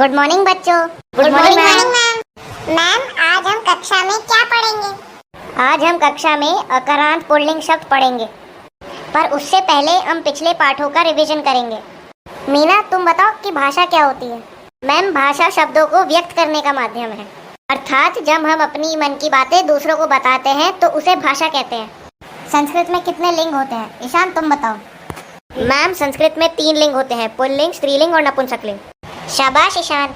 Good morning बच्चों। Good morning ma'am. Ma'am आज हम कक्षा में क्या पढ़ेंगे? आज हम कक्षा में अकारांत पुल्लिंग शब्द पढ़ेंगे, पर उससे पहले हम पिछले पाठों का रिवीजन करेंगे। मीना, तुम बताओ कि भाषा क्या होती है? मैम, भाषा शब्दों को व्यक्त करने का माध्यम है, अर्थात जब हम अपनी मन की बातें दूसरों को बताते हैं तो उसे भाषा कहते हैं। संस्कृत में कितने लिंग होते हैं? ईशान, तुम बताओ। मैम, संस्कृत में 3 लिंग होते हैं, पुल्लिंग, स्त्रीलिंग और नपुंसकलिंग। शाबाश ईशान।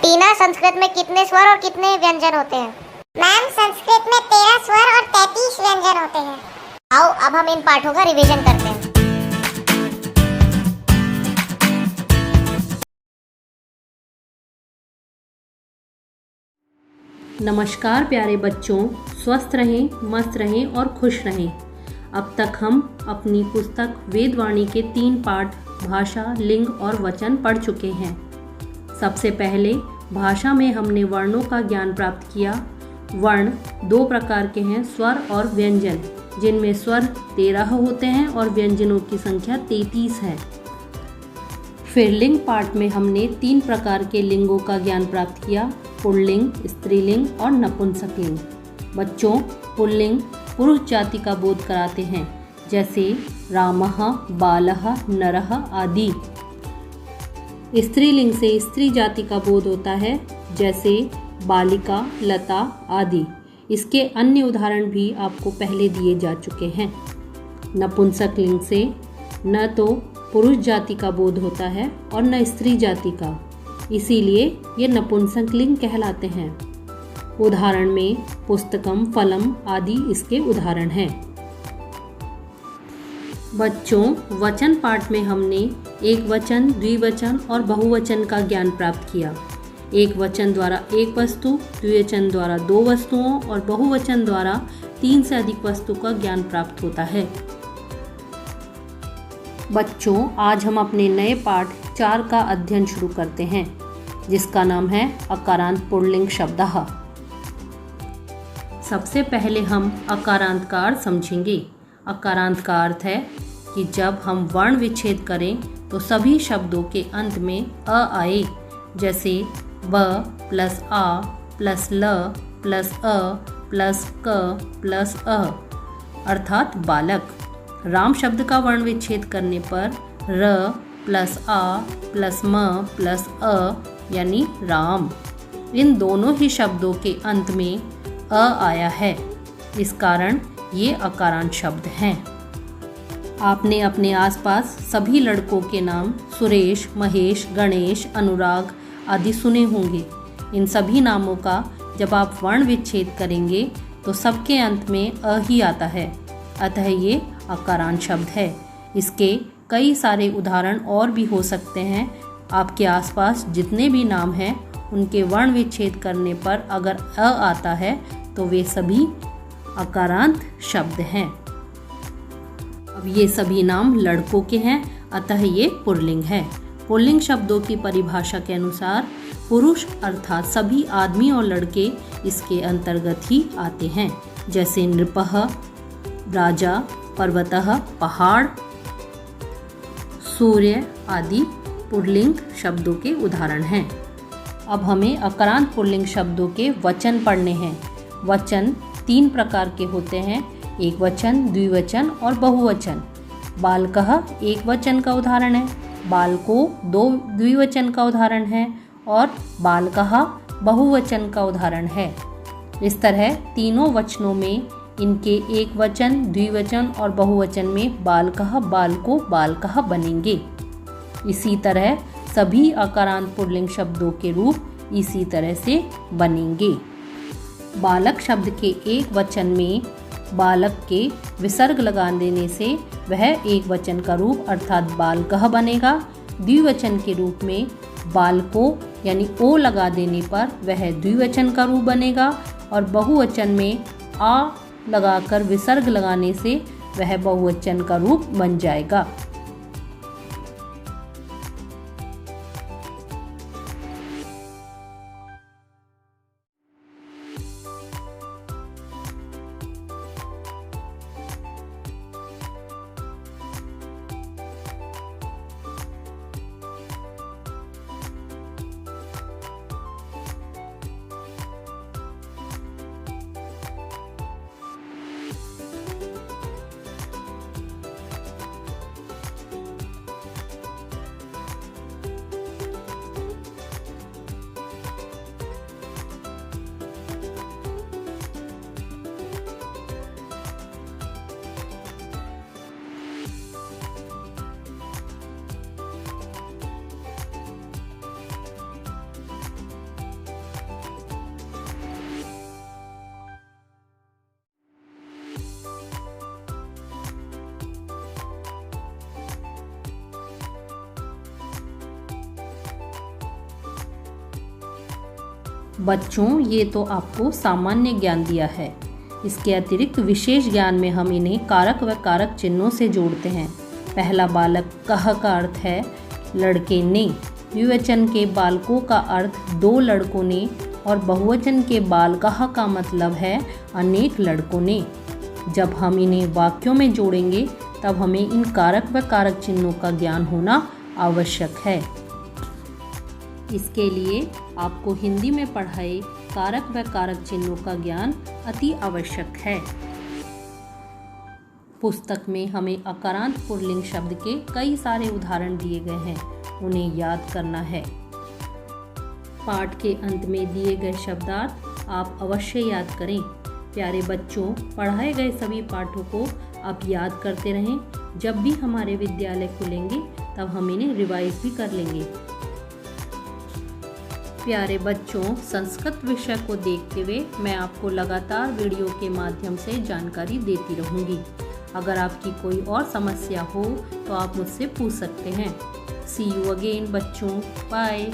टीना, संस्कृत में कितने स्वर और कितने व्यंजन होते हैं? मैम, संस्कृत में 13 स्वर और 33 व्यंजन होते हैं। आओ अब हम इन पाठों का रिवीजन करते हैं। नमस्कार प्यारे बच्चों, स्वस्थ रहें, मस्त रहें और खुश रहें। अब तक हम अपनी पुस्तक वेदवाणी के 3 पाठ भाषा, लिंग और वचन पढ़ चुके हैं। सबसे पहले भाषा में हमने वर्णों का ज्ञान प्राप्त किया। वर्ण 2 प्रकार के हैं, स्वर और व्यंजन, जिनमें स्वर 13 होते हैं और व्यंजनों की संख्या 33 है। फिर लिंग पाठ में हमने 3 प्रकार के लिंगों का ज्ञान प्राप्त किया, पुल्लिंग, स्त्रीलिंग और नपुंसकलिंग। बच्चों, पुल्लिंग पुरुष जाति का बोध कराते हैं, जैसे रामः, बालः, नरः आदि। स्त्रीलिंग से स्त्री जाति का बोध होता है, जैसे बालिका, लता आदि। इसके अन्य उदाहरण भी आपको पहले दिए जा चुके हैं। नपुंसकलिंग से न तो पुरुष जाति का बोध होता है और न स्त्री जाति का, इसीलिए ये नपुंसकलिंग कहलाते हैं। उदाहरण में पुस्तकम, फलम आदि इसके उदाहरण हैं। बच्चों, वचन पाठ में हमने एक वचन, द्विवचन और बहुवचन का ज्ञान प्राप्त किया। एक वचन द्वारा एक वस्तु, द्विवचन द्वारा 2 वस्तुओं और बहुवचन द्वारा 3 से अधिक वस्तु का ज्ञान प्राप्त होता है। बच्चों, आज हम अपने नए पाठ 4 का अध्ययन शुरू करते हैं, जिसका नाम है अकारांत पुल्लिंग शब्दः। सबसे पहले हम अकारांत का अर्थ समझेंगे। अकारांत का अर्थ है कि जब हम वर्ण विच्छेद करें तो सभी शब्दों के अंत में अ आए, जैसे ब प्लस आ प्लस ल प्लस अ प्लस क प्लस अ, अर्थात बालक। राम शब्द का वर्ण विच्छेद करने पर र प्लस आ प्लस म प्लस अ यानी राम। इन दोनों ही शब्दों के अंत में अ आया है, इस कारण ये अकारांत शब्द हैं। आपने अपने आसपास सभी लड़कों के नाम सुरेश, महेश, गणेश, अनुराग आदि सुने होंगे। इन सभी नामों का जब आप वर्ण विच्छेद करेंगे तो सबके अंत में अ ही आता है, अतः ये अकारांत शब्द है। इसके कई सारे उदाहरण और भी हो सकते हैं। आपके आसपास जितने भी नाम हैं उनके वर्ण विच्छेद करने पर अगर अ आता है तो वे सभी अकारांत शब्द हैं। अब ये सभी नाम लड़कों के हैं, अतः ये पुल्लिंग है। पुल्लिंग शब्दों की परिभाषा के अनुसार पुरुष अर्थात सभी आदमी और लड़के इसके अंतर्गत ही आते हैं, जैसे नृपः, राजा, पर्वतः पहाड़, सूर्य आदि पुल्लिंग शब्दों के उदाहरण हैं। अब हमें अकारांत पुल्लिंग शब्दों के वचन पढ़ने हैं। वचन 3 प्रकार के होते हैं, एक वचन, द्विवचन और बहुवचन। बालकः एक वचन का उदाहरण है, बालको 2 द्विवचन का उदाहरण है और बालकः बहुवचन का उदाहरण है। इस तरह तीनों वचनों में इनके एक वचन, द्विवचन और बहुवचन में बालकः, बालको, बालकः बनेंगे। इसी तरह सभी अकारांत पुल्लिंग शब्दों के रूप इसी तरह से बनेंगे। बालक शब्द के एक वचन में बालक के विसर्ग लगा देने से वह एक वचन का रूप अर्थात बालकः बनेगा। द्विवचन के रूप में बालको यानी ओ लगा देने पर वह द्विवचन का रूप बनेगा और बहुवचन में आ लगाकर विसर्ग लगाने से वह बहुवचन का रूप बन जाएगा। बच्चों, ये तो आपको सामान्य ज्ञान दिया है। इसके अतिरिक्त विशेष ज्ञान में हम इन्हें कारक व कारक चिन्हों से जोड़ते हैं। पहला बालक कह का अर्थ है लड़के ने। द्विवचन के बालकों का अर्थ दो लड़कों ने और बहुवचन के बालकः का मतलब है अनेक लड़कों ने। जब हम इन्हें वाक्यों में जोड़ेंगे तब हमें इन कारक व कारक चिन्हों का ज्ञान होना आवश्यक है। इसके लिए आपको हिंदी में पढ़ाए कारक व कारक चिन्हों का ज्ञान अति आवश्यक है। पुस्तक में हमें अकारांत पुल्लिंग शब्द के कई सारे उदाहरण दिए गए हैं, उन्हें याद करना है। पाठ के अंत में दिए गए शब्दार्थ आप अवश्य याद करें। प्यारे बच्चों, पढ़ाए गए सभी पाठों को आप याद करते रहें। जब भी हमारे विद्यालय खुलेंगे तब हम इन्हें रिवाइज भी कर लेंगे। प्यारे बच्चों, संस्कृत विषय को देखते हुए मैं आपको लगातार वीडियो के माध्यम से जानकारी देती रहूँगी। अगर आपकी कोई और समस्या हो तो आप मुझसे पूछ सकते हैं। सी यू अगेन बच्चों, बाय।